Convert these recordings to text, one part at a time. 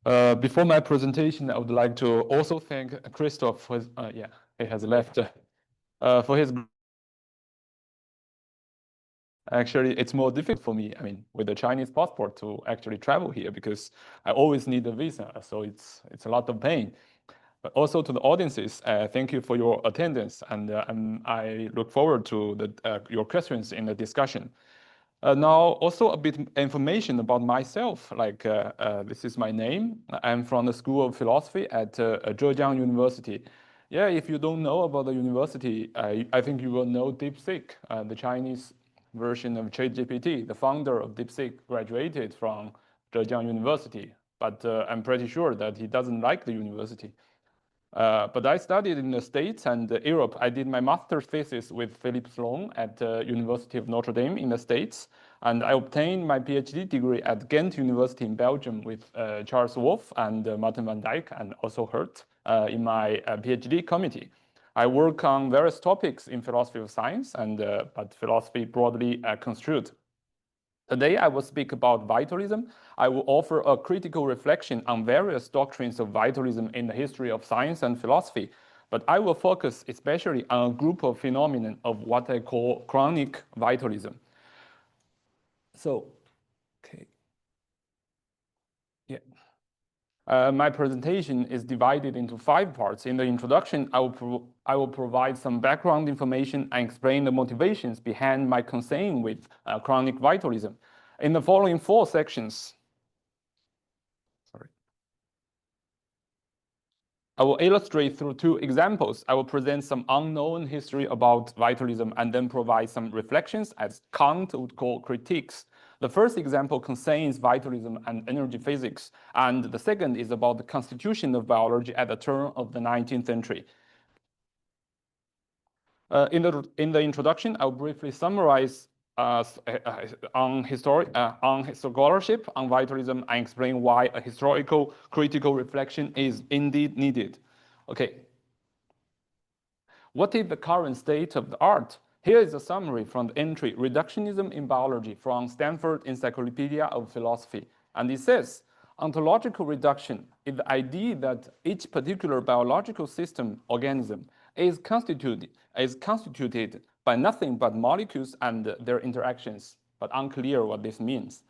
Before my presentation, I would like to also thank Christoph for his, he has left, for his. Actually, it's more difficult for me, I mean, with a Chinese passport to actually travel here because I always need a visa, so it's a lot of pain. But also to the audiences, thank you for your attendance, and I look forward to your questions in the discussion. Now, also a bit information about myself, like this is my name. I'm from the School of Philosophy at Zhejiang University. Yeah, if you don't know about the university, I think you will know DeepSeek, the Chinese version of ChatGPT. The founder of DeepSeek graduated from Zhejiang University, but I'm pretty sure that he doesn't like the university. But I studied in the States and Europe. I did my master's thesis with Philip Sloan at the University of Notre Dame in the States. And I obtained my PhD degree at Ghent University in Belgium with Charles Wolff and Martin van Dijk and also Hurt in my PhD committee. I work on various topics in philosophy of science, but philosophy broadly construed. Today, I will speak about vitalism. I will offer a critical reflection on various doctrines of vitalism in the history of science and philosophy, but I will focus especially on a group of phenomena of what I call chronic vitalism. So, okay. Yeah. My presentation is divided into 5 parts. In the introduction, I will provide some background information and explain the motivations behind my concern with chronic vitalism. In the following 4 sections, I will illustrate through 2 examples. I will present some unknown history about vitalism and then provide some reflections as Kant would call critiques. The first example concerns vitalism and energy physics, and the second is about the constitution of biology at the turn of the 19th century. In the introduction, I'll briefly summarize on scholarship on vitalism and explain why a historical critical reflection is indeed needed. Okay. What is the current state of the art? Here is a summary from the entry, Reductionism in Biology, from Stanford Encyclopedia of Philosophy. And it says, ontological reduction is the idea that each particular biological system, organism, is constituted by nothing but molecules and their interactions, but unclear what this means.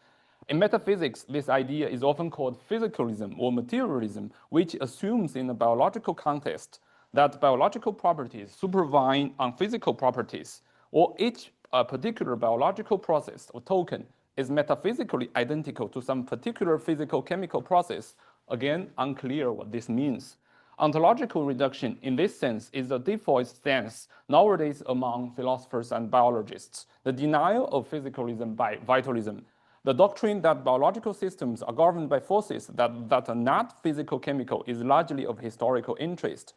In metaphysics, this idea is often called physicalism or materialism, which assumes in a biological context that biological properties supervene on physical properties, or each particular biological process or token is metaphysically identical to some particular physical-chemical process. Again, unclear what this means. Ontological reduction, in this sense, is the default stance nowadays among philosophers and biologists, the denial of physicalism by vitalism. The doctrine that biological systems are governed by forces that are not physical-chemical is largely of historical interest.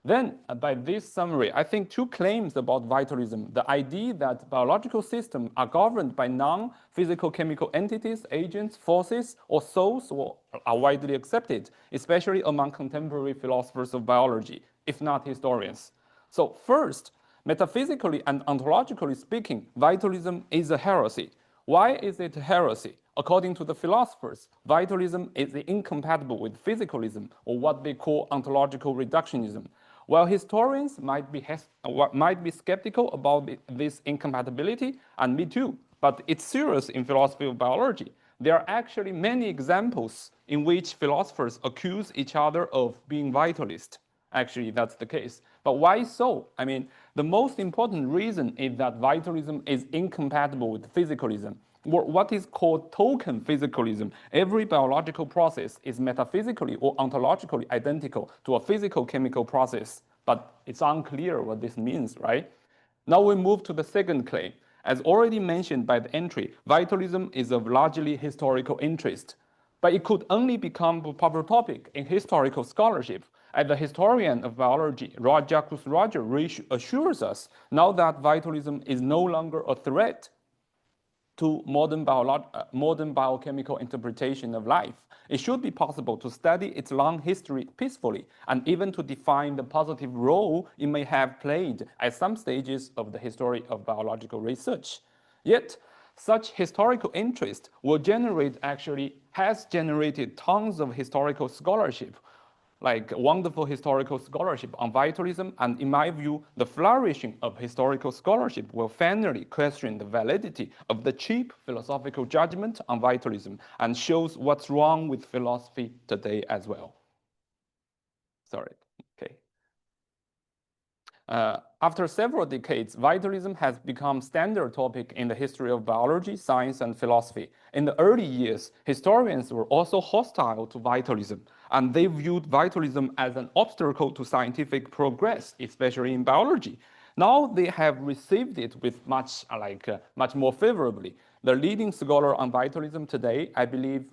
Then, by this summary, I think 2 claims about vitalism. The idea that biological systems are governed by non-physical chemical entities, agents, forces, or souls are widely accepted, especially among contemporary philosophers of biology, if not historians. So first, metaphysically and ontologically speaking, vitalism is a heresy. Why is it a heresy? According to the philosophers, vitalism is incompatible with physicalism, or what they call ontological reductionism. While historians might be skeptical about this incompatibility, and me too, but it's serious in philosophy of biology. There are actually many examples in which philosophers accuse each other of being vitalist. Actually, that's the case. But why so? I mean, the most important reason is that vitalism is incompatible with physicalism, or what is called token physicalism. Every biological process is metaphysically or ontologically identical to a physical-chemical process, but it's unclear what this means, right? Now we move to the second claim. As already mentioned by the entry, vitalism is of largely historical interest, but it could only become a popular topic in historical scholarship. As the historian of biology, Jacques Roger assures us now that vitalism is no longer a threat to modern biochemical interpretation of life. It should be possible to study its long history peacefully and even to define the positive role it may have played at some stages of the history of biological research. Yet, Such historical interest will has generated tons of historical scholarship, like wonderful historical scholarship on vitalism. And in my view, the flourishing of historical scholarship will finally question the validity of the cheap philosophical judgment on vitalism and shows what's wrong with philosophy today as well. Sorry, okay. After several decades, vitalism has become standard topic in the history of biology, science, and philosophy. In the early years, historians were also hostile to vitalism, and they viewed vitalism as an obstacle to scientific progress, especially in biology. Now they have received it with much more favorably. The leading scholar on vitalism today, I believe,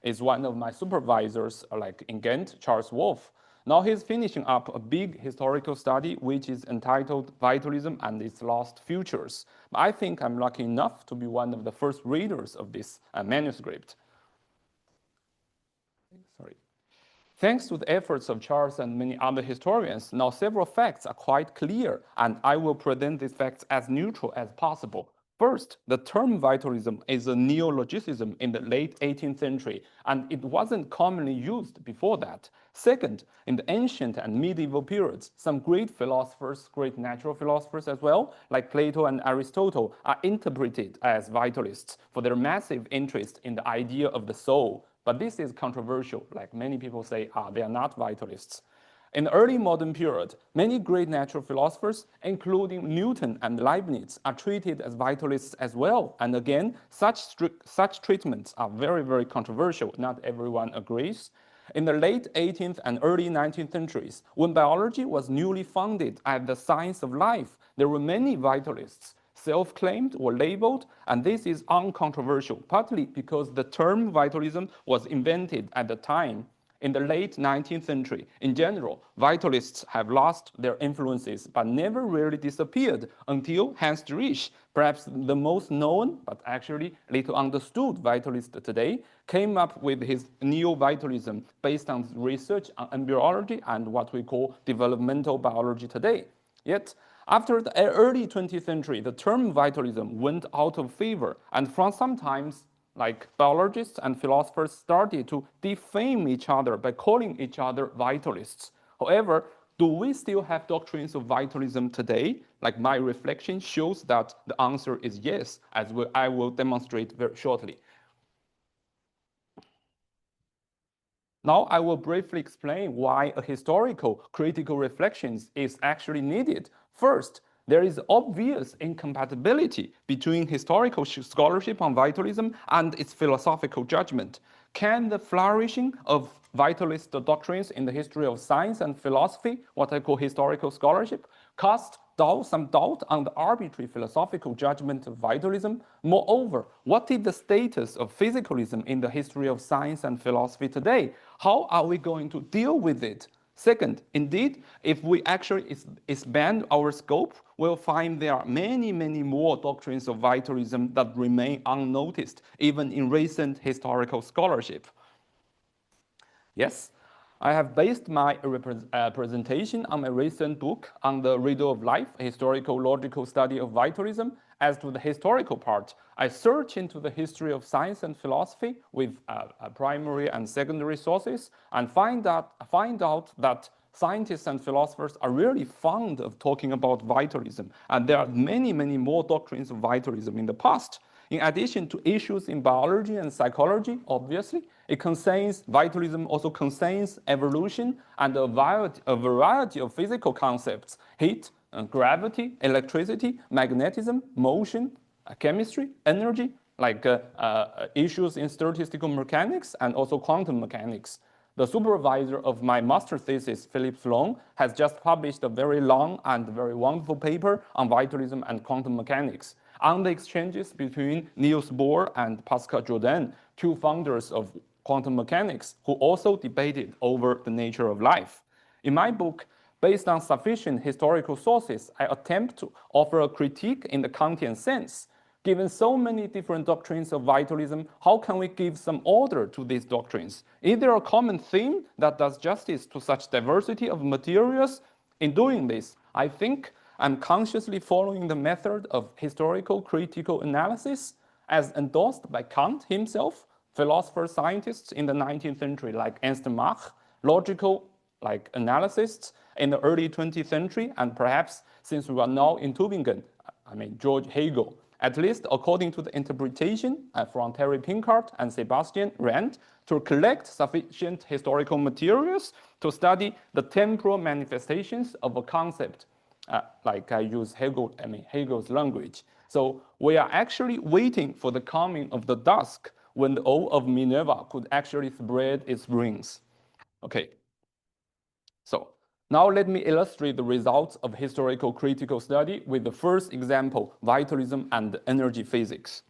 is one of my supervisors, in Ghent, Charles Wolff. Now he's finishing up a big historical study which is entitled Vitalism and Its Lost Futures. I think I'm lucky enough to be one of the first readers of this manuscript. Sorry. Thanks to the efforts of Charles and many other historians, now several facts are quite clear, and I will present these facts as neutral as possible. First, the term vitalism is a neologism in the late 18th century, and it wasn't commonly used before that. Second, in the ancient and medieval periods, some great philosophers, great natural philosophers as well, like Plato and Aristotle, are interpreted as vitalists for their massive interest in the idea of the soul. But this is controversial, like many people say, they are not vitalists. In the early modern period, many great natural philosophers, including Newton and Leibniz, are treated as vitalists as well. And again, such treatments are very, very controversial. Not everyone agrees. In the late 18th and early 19th centuries, when biology was newly founded as the science of life, there were many vitalists, self-claimed or labeled, and this is uncontroversial, partly because the term vitalism was invented at the time. In the late 19th century, in general, vitalists have lost their influences but never really disappeared until Hans Driesch, perhaps the most known but actually little understood vitalist today, came up with his neo-vitalism based on research on embryology and what we call developmental biology today. Yet, after the early 20th century, the term vitalism went out of favor, and from sometimes biologists and philosophers started to defame each other by calling each other vitalists. However, do we still have doctrines of vitalism today? My reflection shows that the answer is yes, as I will demonstrate very shortly. Now I will briefly explain why a historical critical reflection is actually needed. First, there is obvious incompatibility between historical scholarship on vitalism and its philosophical judgment. Can the flourishing of vitalist doctrines in the history of science and philosophy, what I call historical scholarship, cast some doubt on the arbitrary philosophical judgment of vitalism? Moreover, what is the status of physicalism in the history of science and philosophy today? How are we going to deal with it? Second, indeed, if we actually expand our scope, we'll find there are many, many more doctrines of vitalism that remain unnoticed, even in recent historical scholarship. Yes, I have based my presentation on my recent book on the riddle of life, a historical logical study of vitalism. As to the historical part, I search into the history of science and philosophy with primary and secondary sources and find out that scientists and philosophers are really fond of talking about vitalism. And there are many, many more doctrines of vitalism in the past. In addition to issues in biology and psychology, obviously, vitalism also contains evolution and a variety of physical concepts: heat, gravity, electricity, magnetism, motion, chemistry, energy, issues in statistical mechanics and also quantum mechanics. The supervisor of my master thesis, Philip Sloan, has just published a very long and very wonderful paper on vitalism and quantum mechanics, on the exchanges between Niels Bohr and Pascal Jordan, two founders of quantum mechanics, who also debated over the nature of life. In my book, based on sufficient historical sources, I attempt to offer a critique in the Kantian sense. Given so many different doctrines of vitalism, how can we give some order to these doctrines? Is there a common theme that does justice to such diversity of materials? In doing this, I think and consciously following the method of historical critical analysis as endorsed by Kant himself, philosophers, scientists in the 19th century like Ernst Mach, logical analysts in the early 20th century, and perhaps since we are now in Tübingen, George Hegel, at least according to the interpretation from Terry Pinkart and Sebastian Rand, to collect sufficient historical materials to study the temporal manifestations of a concept, like I use Hegel's language. So we are actually waiting for the coming of the dusk when the O of Minerva could actually spread its wings. Okay. So now let me illustrate the results of historical critical study with the first example, vitalism and energy physics.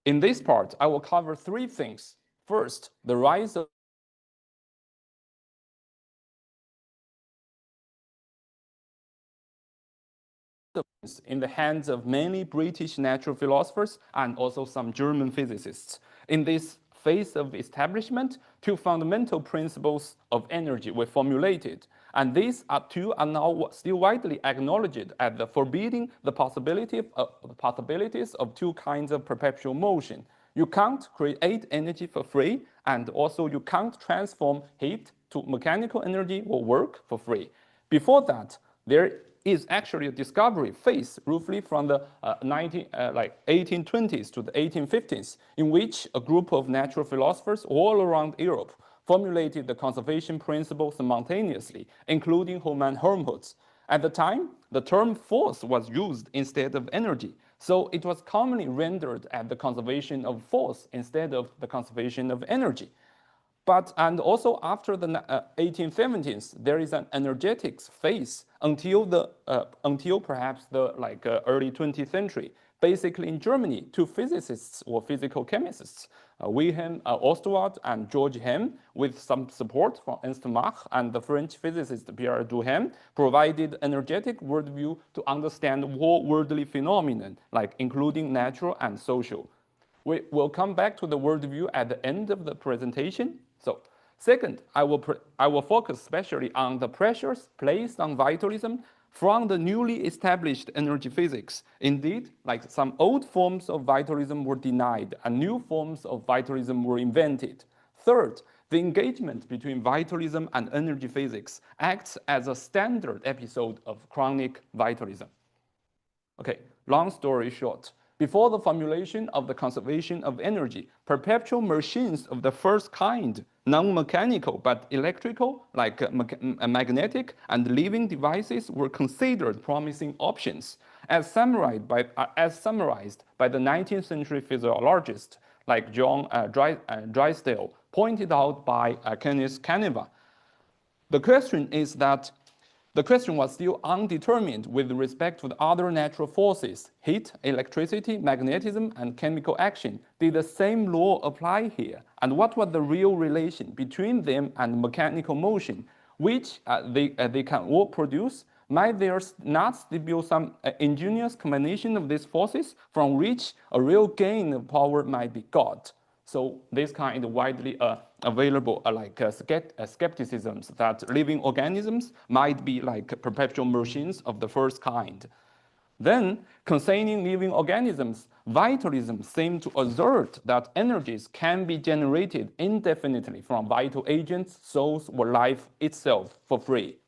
In this part, I will cover three things. First, the rise of in the hands of many British natural philosophers and also some German physicists. In this phase of establishment, two fundamental principles of energy were formulated, and these two are now still widely acknowledged as the forbidding the possibilities of two kinds of perpetual motion. You can't create energy for free, and also you can't transform heat to mechanical energy or work for free. Before that, there is actually a discovery phase roughly from the 1820s to the 1850s, in which a group of natural philosophers all around Europe formulated the conservation principle simultaneously, including Hermann Helmholtz. At the time, the term force was used instead of energy, so it was commonly rendered as the conservation of force instead of the conservation of energy. And also after the 1870s, there is an energetics phase until perhaps the early 20th century. Basically, in Germany, two physicists or physical chemists, Wilhelm Ostwald and George Hem, with some support from Ernst Mach and the French physicist Pierre Duhem, provided energetic worldview to understand all worldly phenomena, including natural and social. We will come back to the worldview at the end of the presentation. So, second, I will focus especially on the pressures placed on vitalism from the newly established energy physics. Indeed, some old forms of vitalism were denied and new forms of vitalism were invented. Third, the engagement between vitalism and energy physics acts as a standard episode of chronic vitalism. Okay, long story short, before the formulation of the conservation of energy, perpetual machines of the first kind, non-mechanical but electrical, magnetic and living devices, were considered promising options, as summarized by the 19th century physiologist like John Drysdale, pointed out by Kenneth Caneva. The question was still undetermined with respect to the other natural forces. Heat, electricity, magnetism, and chemical action. Did the same law apply here? And what was the real relation between them and mechanical motion, which they can all produce? Might there not still be some ingenious combination of these forces from which a real gain of power might be got? So this kind of widely available skepticisms that living organisms might be like perpetual machines of the first kind. Then, concerning living organisms, vitalism seemed to assert that energies can be generated indefinitely from vital agents, souls, or life itself for free.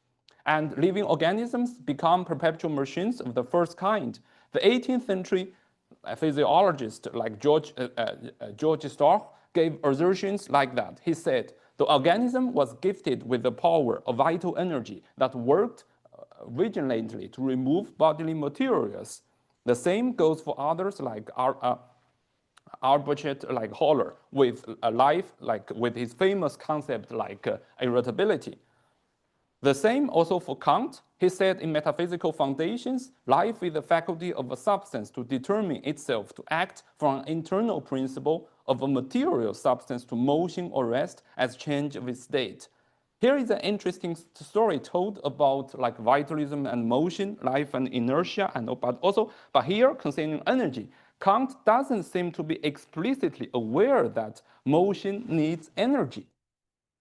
And living organisms become perpetual machines of the first kind. The 18th century physiologist like George Storch gave assertions like that. He said, the organism was gifted with the power of vital energy that worked vigilantly to remove bodily materials. The same goes for others like Albert Holler with life, with his famous concept irritability. The same also for Kant. He said in Metaphysical Foundations, life is the faculty of a substance to determine itself, to act from an internal principle of a material substance to motion or rest as change of its state. Here is an interesting story told about vitalism and motion, life and inertia, but here concerning energy, Kant doesn't seem to be explicitly aware that motion needs energy.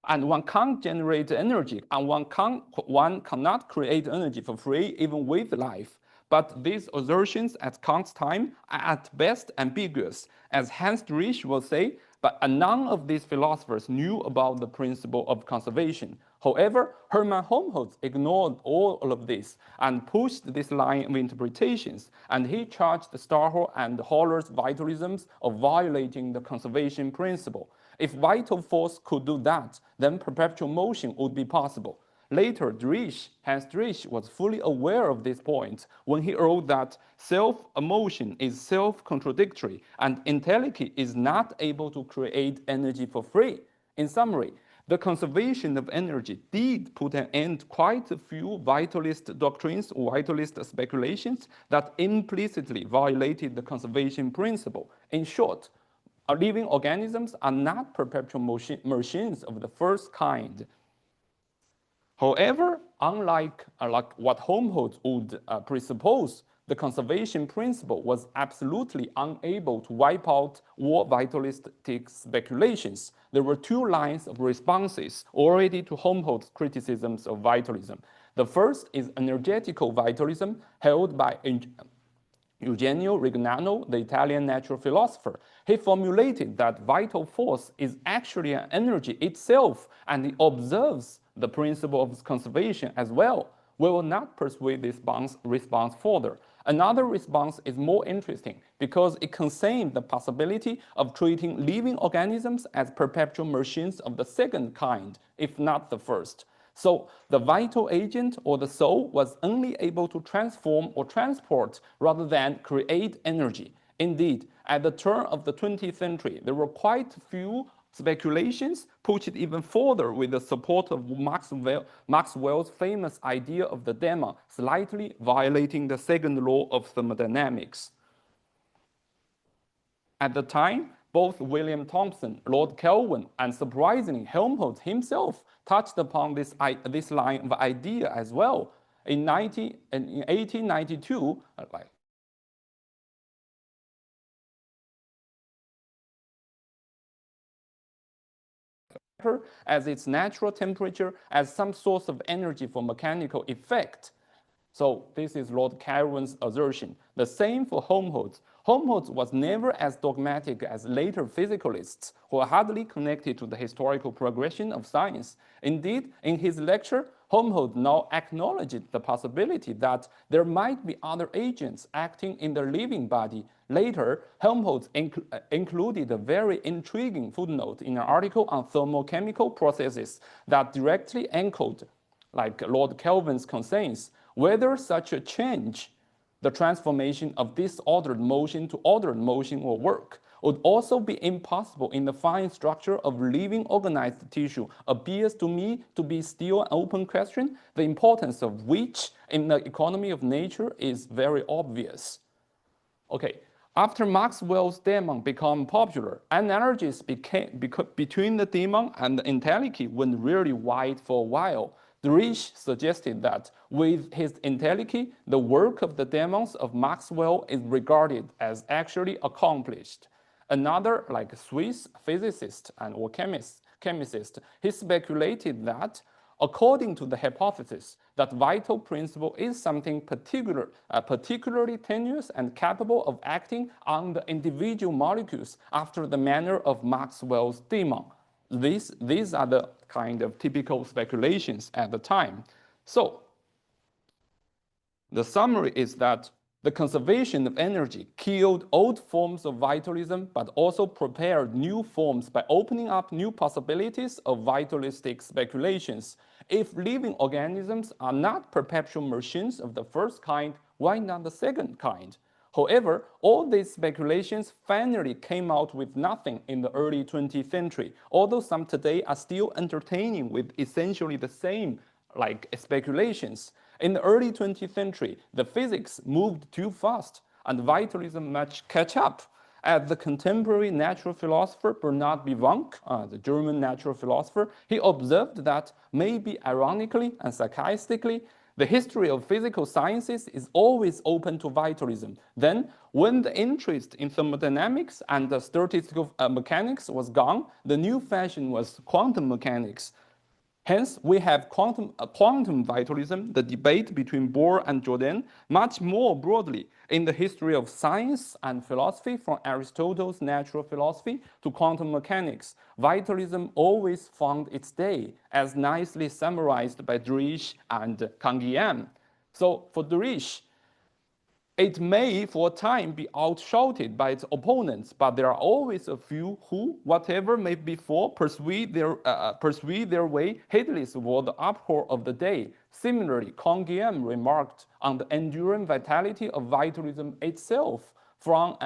and one can't generate energy, and one cannot create energy for free even with life. But these assertions at Kant's time are at best ambiguous. As Hans Driesch will say, but none of these philosophers knew about the principle of conservation. However, Hermann Helmholtz ignored all of this and pushed this line of interpretations, and he charged Starhor and Haller's vitalisms of violating the conservation principle. If vital force could do that, then perpetual motion would be possible. Later, Hans Driesch was fully aware of this point when he wrote that self-motion is self-contradictory and entelechy is not able to create energy for free. In summary, the conservation of energy did put an end to quite a few vitalist doctrines or vitalist speculations that implicitly violated the conservation principle. In short, living organisms are not perpetual machines of the first kind. However, unlike like what Helmholtz would presuppose, the conservation principle was absolutely unable to wipe out all vitalistic speculations. There were two lines of responses already to Helmholtz's criticisms of vitalism. The first is energetical vitalism held by Eugenio Rignano, the Italian natural philosopher. He formulated that vital force is actually an energy itself, and he observes the principle of conservation as well. We will not pursue this response further. Another response is more interesting because it contains the possibility of treating living organisms as perpetual machines of the second kind, if not the first. So the vital agent or the soul was only able to transform or transport rather than create energy. Indeed, at the turn of the 20th century, there were quite few speculations pushed even further with the support of Maxwell's famous idea of the dema, slightly violating the second law of thermodynamics. At the time, both William Thomson, Lord Kelvin, and surprisingly Helmholtz himself touched upon this line of idea as well. In 1892, as its natural temperature as some source of energy for mechanical effect. So this is Lord Kelvin's assertion. The same for Helmholtz. Helmholtz was never as dogmatic as later physicalists who are hardly connected to the historical progression of science. Indeed, in his lecture, Helmholtz now acknowledged the possibility that there might be other agents acting in the living body. Later, Helmholtz included a very intriguing footnote in an article on thermochemical processes that directly echoed, like Lord Kelvin's concerns, whether such a change, the transformation of disordered motion to ordered motion will work, would also be impossible in the fine structure of living organized tissue appears to me to be still an open question, the importance of which in the economy of nature is very obvious. Okay, after Maxwell's demon became popular, analogies between the demon and the entelechy went really wide for a while. Driesch suggested that with his entelechy, the work of the demons of Maxwell is regarded as actually accomplished. Another, like Swiss physicist and or chemist, he speculated that, according to the hypothesis that vital principle is something particularly tenuous and capable of acting on the individual molecules after the manner of Maxwell's demon. These are the kind of typical speculations at the time. So the summary is that the conservation of energy killed old forms of vitalism, but also prepared new forms by opening up new possibilities of vitalistic speculations. If living organisms are not perpetual machines of the first kind, why not the second kind? However, all these speculations finally came out with nothing in the early 20th century, although some today are still entertaining with essentially the same speculations. In the early 20th century, the physics moved too fast and vitalism must catch up. As the contemporary natural philosopher Bernard Bivonk, the German natural philosopher, he observed that maybe ironically and sarcastically, The history of physical sciences is always open to vitalism. Then, when the interest in thermodynamics and the statistical mechanics was gone, the new fashion was quantum mechanics. Hence, we have quantum vitalism, the debate between Bohr and Jordan, much more broadly in the history of science and philosophy, from Aristotle's natural philosophy to quantum mechanics. Vitalism always found its day, as nicely summarized by Driesch and Canguilhem. So for Driesch, it may for a time be outshouted by its opponents, but there are always a few who, whatever may befall, persuade their way heedless toward the uproar of the day. Similarly, Canguilhem remarked on the enduring vitality of vitalism itself, from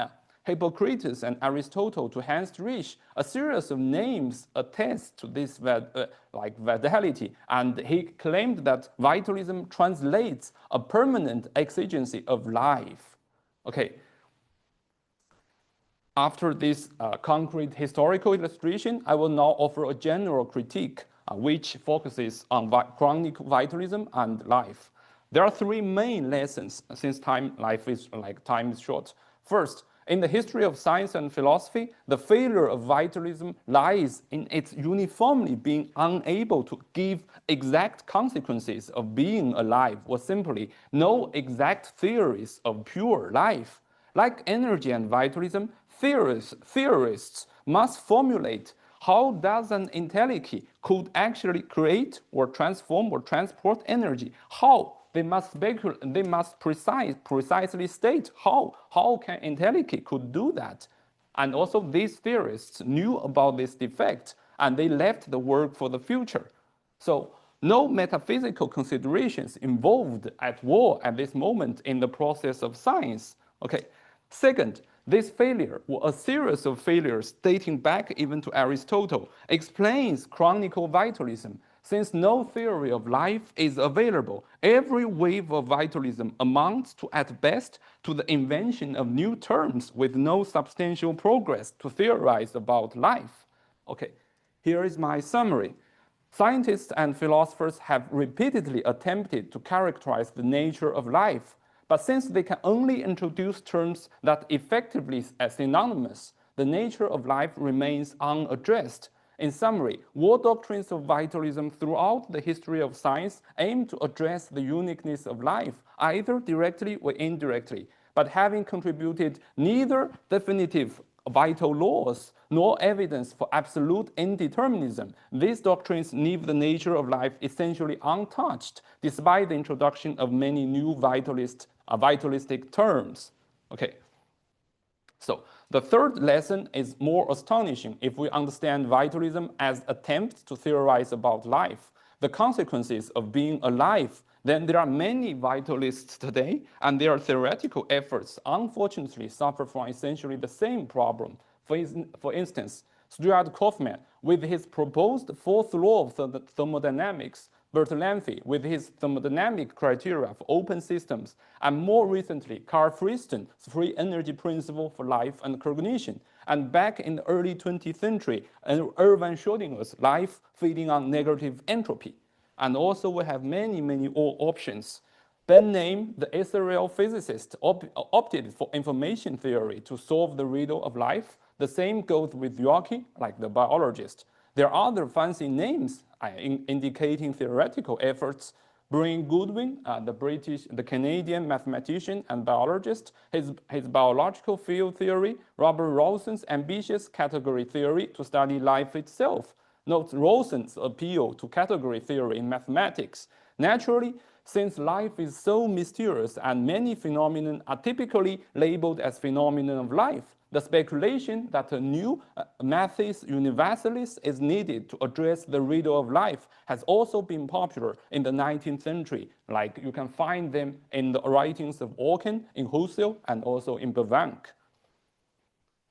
Hippocrates and Aristotle to Hans Driesch. A series of names attest to this vitality, and he claimed that vitalism translates a permanent exigency of life. Okay. After this concrete historical illustration, I will now offer a general critique which focuses on chronic vitalism and life. There are three main lessons since time is short. First, in the history of science and philosophy, the failure of vitalism lies in its uniformly being unable to give exact consequences of being alive, or simply no exact theories of pure life. Like energy and vitalism, theorists must formulate how does an intelligence could actually create or transform or transport energy. How? They must speculate, they must precisely state how can intelligence could do that. And also these theorists knew about this defect, and they left the work for the future. So no metaphysical considerations involved at all at this moment in the process of science. Okay. Second, this failure, or a series of failures dating back even to Aristotle, explains chronic vitalism. Since no theory of life is available, every wave of vitalism amounts to, at best, to the invention of new terms with no substantial progress to theorize about life. Okay, here is my summary. Scientists and philosophers have repeatedly attempted to characterize the nature of life, but since they can only introduce terms that effectively are synonymous, the nature of life remains unaddressed. In summary, all doctrines of vitalism throughout the history of science aim to address the uniqueness of life, either directly or indirectly, but having contributed neither definitive vital laws nor evidence for absolute indeterminism, these doctrines leave the nature of life essentially untouched, despite the introduction of many new vitalistic terms. Okay. So the third lesson is more astonishing if we understand vitalism as attempts to theorize about life, the consequences of being alive. Then there are many vitalists today, and their theoretical efforts unfortunately suffer from essentially the same problem. For instance, Stuart Kauffman, with his proposed fourth law of thermodynamics, Bertalanffy, with his thermodynamic criteria for open systems, and more recently, Carl Friston's free energy principle for life and cognition, and back in the early 20th century, Erwin Schrödinger's life feeding on negative entropy. And also we have many options. Ben Name, the Israel physicist, opted for information theory to solve the riddle of life. The same goes with Yockey, like the biologist. There are other fancy names indicating theoretical efforts. Brian Goodwin, the Canadian mathematician and biologist, his biological field theory, Robert Rosen's ambitious category theory to study life itself. Note Rosen's appeal to category theory in mathematics. Naturally, since life is so mysterious and many phenomena are typically labeled as phenomena of life, the speculation that a new mathis universalis is needed to address the riddle of life has also been popular in the 19th century. Like you can find them in the writings of Orkin, in Husserl, and also in Bohang.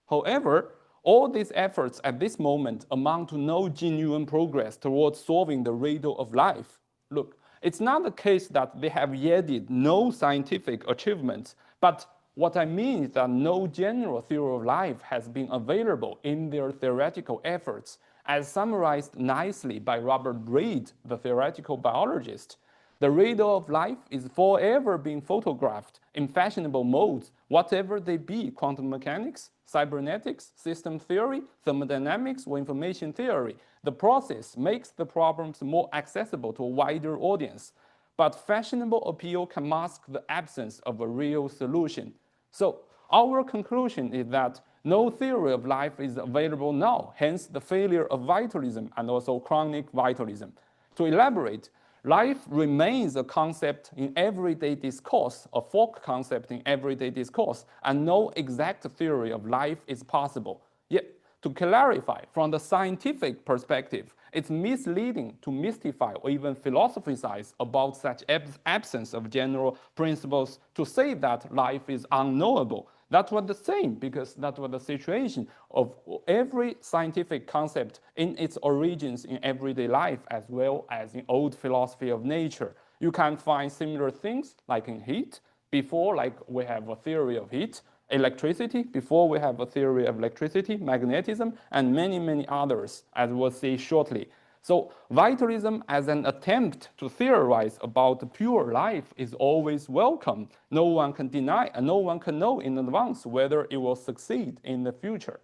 However, all these efforts at this moment amount to no genuine progress towards solving the riddle of life. Look, it's not the case that they have yielded no scientific achievements, but what I mean is that no general theory of life has been available in their theoretical efforts, as summarized nicely by Robert Reid, the theoretical biologist. The radar of life is forever being photographed in fashionable modes, whatever they be: quantum mechanics, cybernetics, system theory, thermodynamics, or information theory. The process makes the problems more accessible to a wider audience. But fashionable appeal can mask the absence of a real solution. So our conclusion is that no theory of life is available now, hence the failure of vitalism and also chronic vitalism. To elaborate, life remains a concept in everyday discourse, a folk concept in everyday discourse, and no exact theory of life is possible. Yet, to clarify, from the scientific perspective, it's misleading to mystify or even philosophize about such absence of general principles to say that life is unknowable. That was the same, because that was the situation of every scientific concept in its origins in everyday life, as well as in old philosophy of nature. You can find similar things like in heat. Before, like we have a theory of heat, electricity, before we have a theory of electricity, magnetism, and many, many others, as we'll see shortly. So vitalism as an attempt to theorize about pure life is always welcome. No one can deny and no one can know in advance whether it will succeed in the future.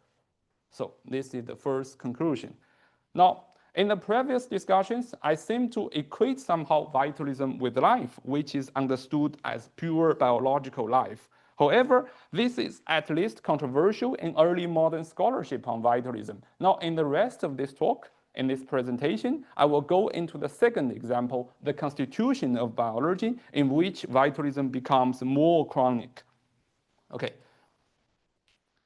So this is the first conclusion. Now, in the previous discussions, I seem to equate somehow vitalism with life, which is understood as pure biological life. However, this is at least controversial in early modern scholarship on vitalism. Now, in the rest of this talk, in this presentation, I will go into the second example, the constitution of biology, in which vitalism becomes more chronic. Okay.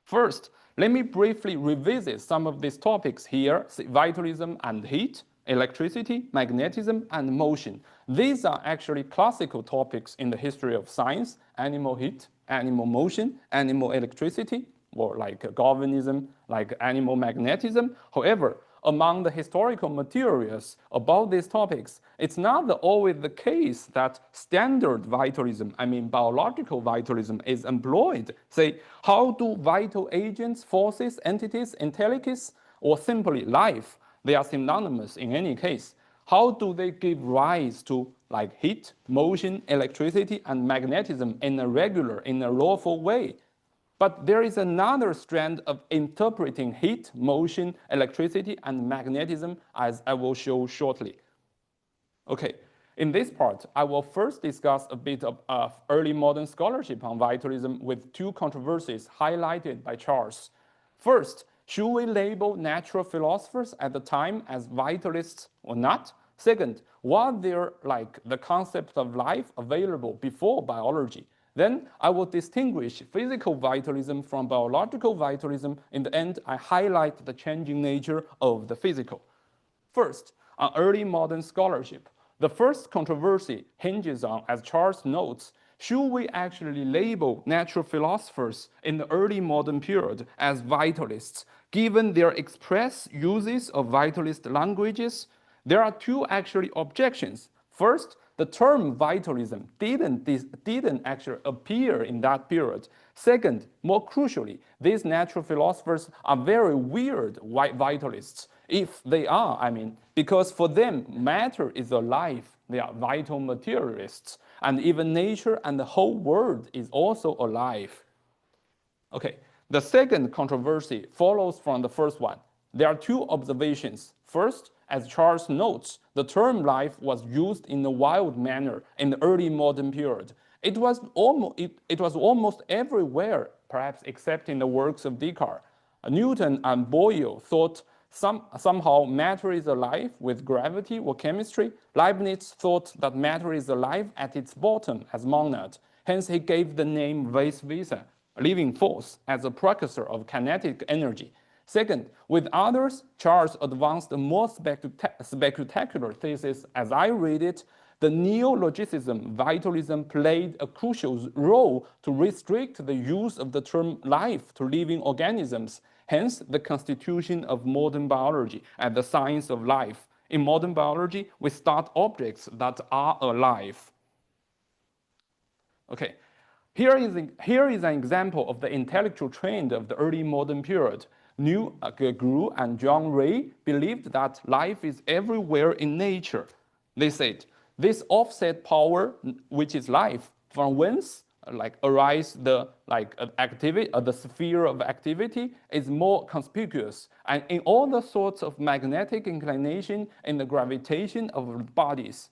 First, let me briefly revisit some of these topics here: vitalism and heat, electricity, magnetism, and motion. These are actually classical topics in the history of science: animal heat, animal motion, animal electricity, or like galvanism, like animal magnetism. However, among the historical materials about these topics, it's not always the case that standard vitalism, I mean biological vitalism, is employed. Say, how do vital agents, forces, entities, intellices, or simply life, they are synonymous in any case, how do they give rise to like heat, motion, electricity, and magnetism in a regular, in a lawful way? But there is another strand of interpreting heat, motion, electricity, and magnetism, as I will show shortly. Okay, in this part, I will first discuss a bit of early modern scholarship on vitalism with two controversies highlighted by Charles. First, should we label natural philosophers at the time as vitalists or not? Second, was there like the concept of life available before biology? Then I will distinguish physical vitalism from biological vitalism. In the end, I highlight the changing nature of the physical. First, on early modern scholarship, the first controversy hinges on, as Charles notes, should we actually label natural philosophers in the early modern period as vitalists, given their express uses of vitalist languages? There are two actually objections. First, the term vitalism didn't actually appear in that period. Second, more crucially, these natural philosophers are very weird vitalists. If they are, I mean, because for them, matter is alive. They are vital materialists. And even nature and the whole world is also alive. Okay, the second controversy follows from the first one. There are two observations. First, as Charles notes, the term life was used in a wild manner in the early modern period. It was almost everywhere, perhaps except in the works of Descartes. Newton and Boyle thought somehow matter is alive with gravity or chemistry. Leibniz thought that matter is alive at its bottom as monad. Hence, he gave the name vis visa, living force, as a precursor of kinetic energy. Second, with others, Charles advanced a more spectacular thesis. As I read it, the neologicism vitalism played a crucial role to restrict the use of the term life to living organisms, hence the constitution of modern biology and the science of life. In modern biology, we start objects that are alive. Okay, here is an example of the intellectual trend of the early modern period. Grew and John Ray believed that life is everywhere in nature. They said, this offset power, which is life, from whence arise the activity, the sphere of activity is more conspicuous, and in all the sorts of magnetic inclination in the gravitation of bodies.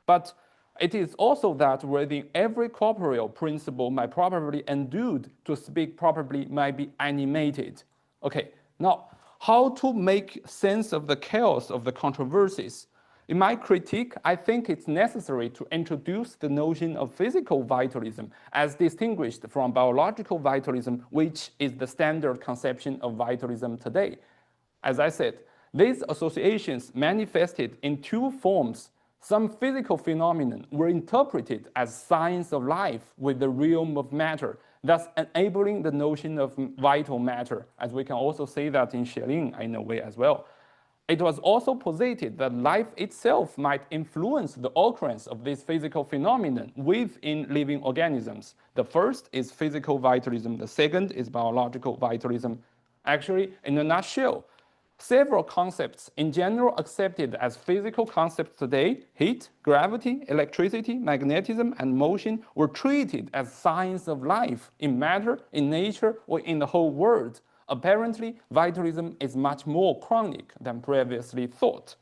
But it is also that within every corporeal principle might probably endued, to speak properly, might be animated. Okay, now how to make sense of the chaos of the controversies? In my critique, I think it's necessary to introduce the notion of physical vitalism as distinguished from biological vitalism, which is the standard conception of vitalism today. As I said, these associations manifested in two forms. Some physical phenomena were interpreted as signs of life with the realm of matter, thus enabling the notion of vital matter, as we can also say that in Schelling in a way as well. It was also posited that life itself might influence the occurrence of this physical phenomenon within living organisms. The first is physical vitalism, the second is biological vitalism. Actually, in a nutshell, several concepts in general accepted as physical concepts today, heat, gravity, electricity, magnetism, and motion, were treated as signs of life in matter, in nature, or in the whole world. Apparently, vitalism is much more chronic than previously thought.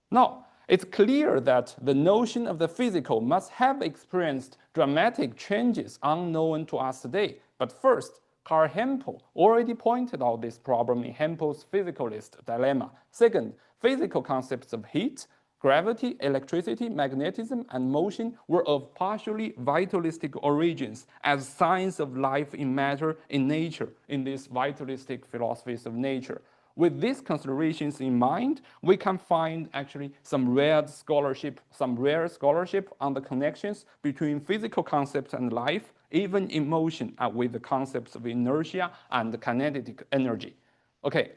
Now, it's clear that the notion of the physical must have experienced dramatic changes unknown to us today. But first, Karl Hempel already pointed out this problem in Hempel's physicalist dilemma. Second, physical concepts of heat, gravity, electricity, magnetism, and motion were of partially vitalistic origins as signs of life in matter, in nature, in these vitalistic philosophies of nature. With these considerations in mind, we can find actually some rare scholarship on the connections between physical concepts and life, even in motion, with the concepts of inertia and kinetic energy. Okay,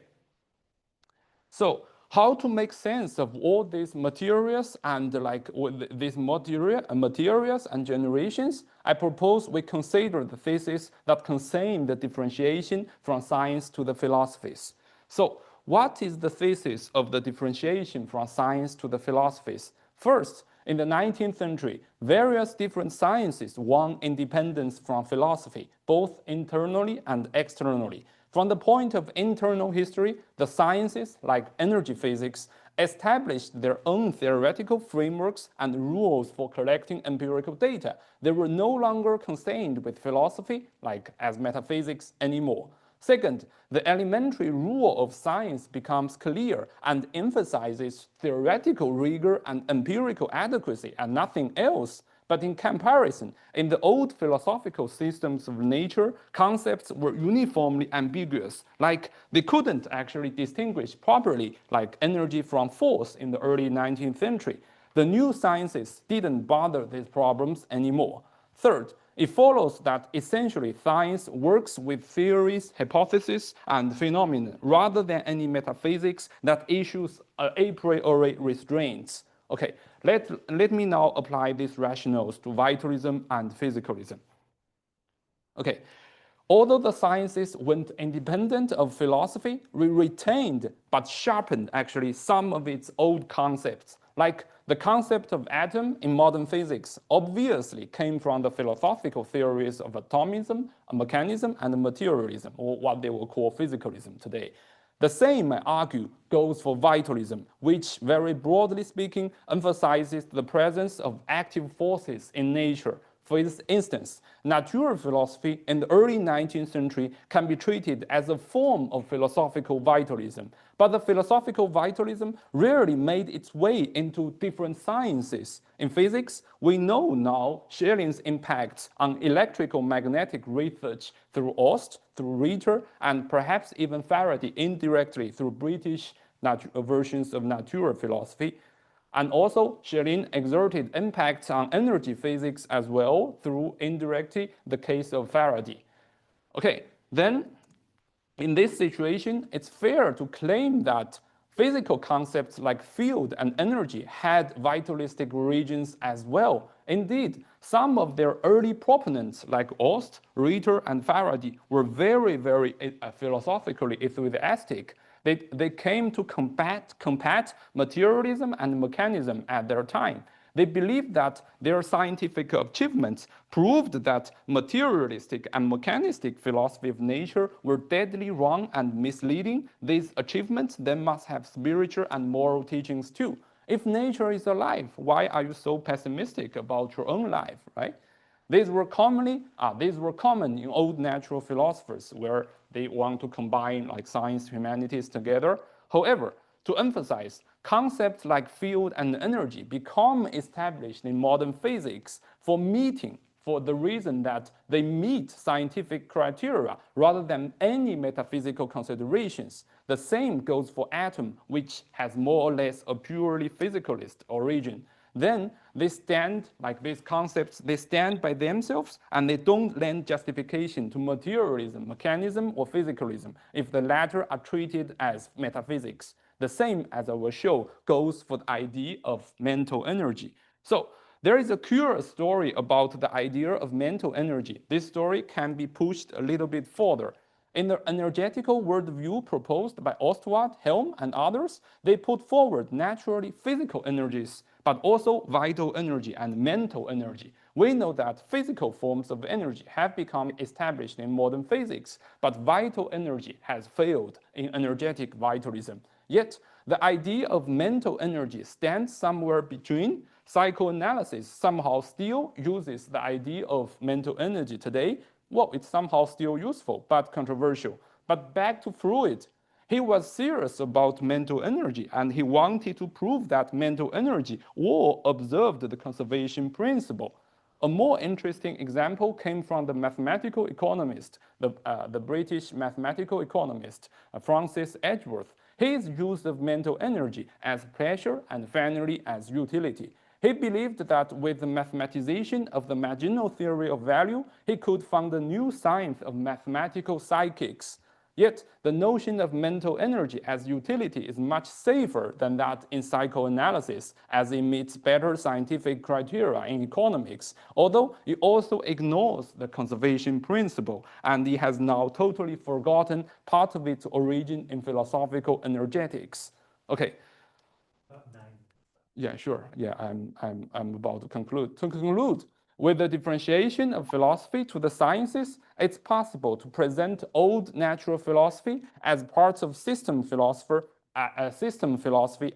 so how to make sense of all these materials and these materials and generations? I propose we consider the thesis that concern the differentiation from science to the philosophies. So what is the thesis of the differentiation from science to the philosophies? First, in the 19th century, various different sciences won independence from philosophy, both internally and externally. From the point of internal history, the sciences, like energy physics, established their own theoretical frameworks and rules for collecting empirical data. They were no longer concerned with philosophy, like as metaphysics, anymore. Second, the elementary rule of science becomes clear and emphasizes theoretical rigor and empirical adequacy and nothing else. But in comparison, in the old philosophical systems of nature, concepts were uniformly ambiguous, like they couldn't actually distinguish properly like energy from force in the early 19th century. The new sciences didn't bother these problems anymore. Third, it follows that essentially science works with theories, hypotheses, and phenomena rather than any metaphysics that issues a priori restraints. Okay, let me now apply these rationales to vitalism and physicalism. Okay, although the sciences went independent of philosophy, we retained but sharpened actually some of its old concepts, like the concept of atom in modern physics obviously came from the philosophical theories of atomism, mechanism, and materialism, or what they will call physicalism today. The same, I argue, goes for vitalism, which, very broadly speaking, emphasizes the presence of active forces in nature. For instance, natural philosophy in the early 19th century can be treated as a form of philosophical vitalism, but the philosophical vitalism rarely made its way into different sciences. In physics, we know now Schelling's impacts on electrical magnetic research through Ost, through Ritter, and perhaps even Faraday indirectly through British versions of natural philosophy. And also, Schelling exerted impacts on energy physics as well through indirectly the case of Faraday. Okay, then in this situation, it's fair to claim that physical concepts like field and energy had vitalistic origins as well. Indeed, some of their early proponents like Ost, Ritter, and Faraday were very, very philosophically enthusiastic. They came to combat materialism and mechanism at their time. They believed that their scientific achievements proved that materialistic and mechanistic philosophy of nature were deadly wrong and misleading. These achievements then must have spiritual and moral teachings too. If nature is alive, why are you so pessimistic about your own life, right? These were common in old natural philosophers where they want to combine like science, humanities together. However, to emphasize, concepts like field and energy become established in modern physics for the reason that they meet scientific criteria rather than any metaphysical considerations. The same goes for atom, which has more or less a purely physicalist origin. Then they stand, like these concepts, they stand by themselves and they don't lend justification to materialism, mechanism, or physicalism if the latter are treated as metaphysics. The same, as I will show, goes for the idea of mental energy. So there is a curious story about the idea of mental energy. This story can be pushed a little bit further. In the energetical worldview proposed by Ostwald, Helm, and others, they put forward naturally physical energies, but also vital energy and mental energy. We know that physical forms of energy have become established in modern physics, but vital energy has failed in energetic vitalism. Yet, the idea of mental energy stands somewhere between. Psychoanalysis somehow still uses the idea of mental energy today. Well, it's somehow still useful, but controversial. But back to Freud. He was serious about mental energy, and he wanted to prove that mental energy all observed the conservation principle. A more interesting example came from the mathematical economist, the British mathematical economist, Francis Edgeworth. His use of mental energy as pleasure and finally as utility. He believed that with the mathematization of the marginal theory of value, he could found a new science of mathematical psychics. Yet, the notion of mental energy as utility is much safer than that in psychoanalysis, as it meets better scientific criteria in economics, although it also ignores the conservation principle, and it has now totally forgotten part of its origin in philosophical energetics. Okay. Yeah, sure. Yeah, I'm about to conclude. To conclude, with the differentiation of philosophy to the sciences, it's possible to present old natural philosophy as parts of system philosophy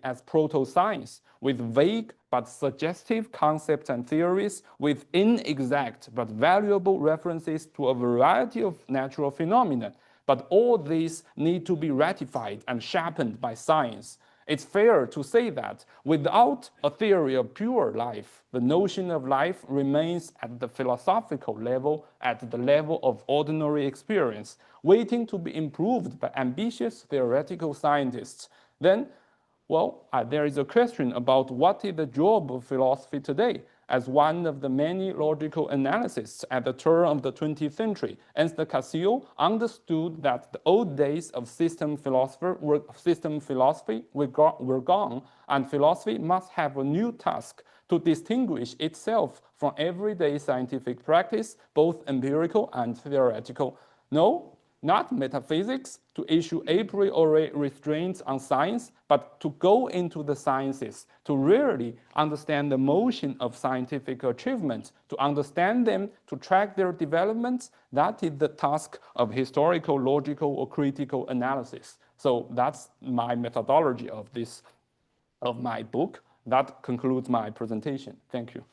as proto-science, with vague but suggestive concepts and theories, with inexact but valuable references to a variety of natural phenomena. But all these need to be ratified and sharpened by science. It's fair to say that without a theory of pure life, the notion of life remains at the philosophical level, at the level of ordinary experience, waiting to be improved by ambitious theoretical scientists. Then, well, there is a question about what is the job of philosophy today. As one of the many logical analysts at the turn of the 20th century, Ernst Cassill understood that the old days of system philosophy were gone, and philosophy must have a new task to distinguish itself from everyday scientific practice, both empirical and theoretical. No, not metaphysics, to issue a priori restraints on science, but to go into the sciences, to really understand the motion of scientific achievements, to understand them, to track their developments. That is the task of historical, logical, or critical analysis. So that's my methodology of my book. That concludes my presentation. Thank you.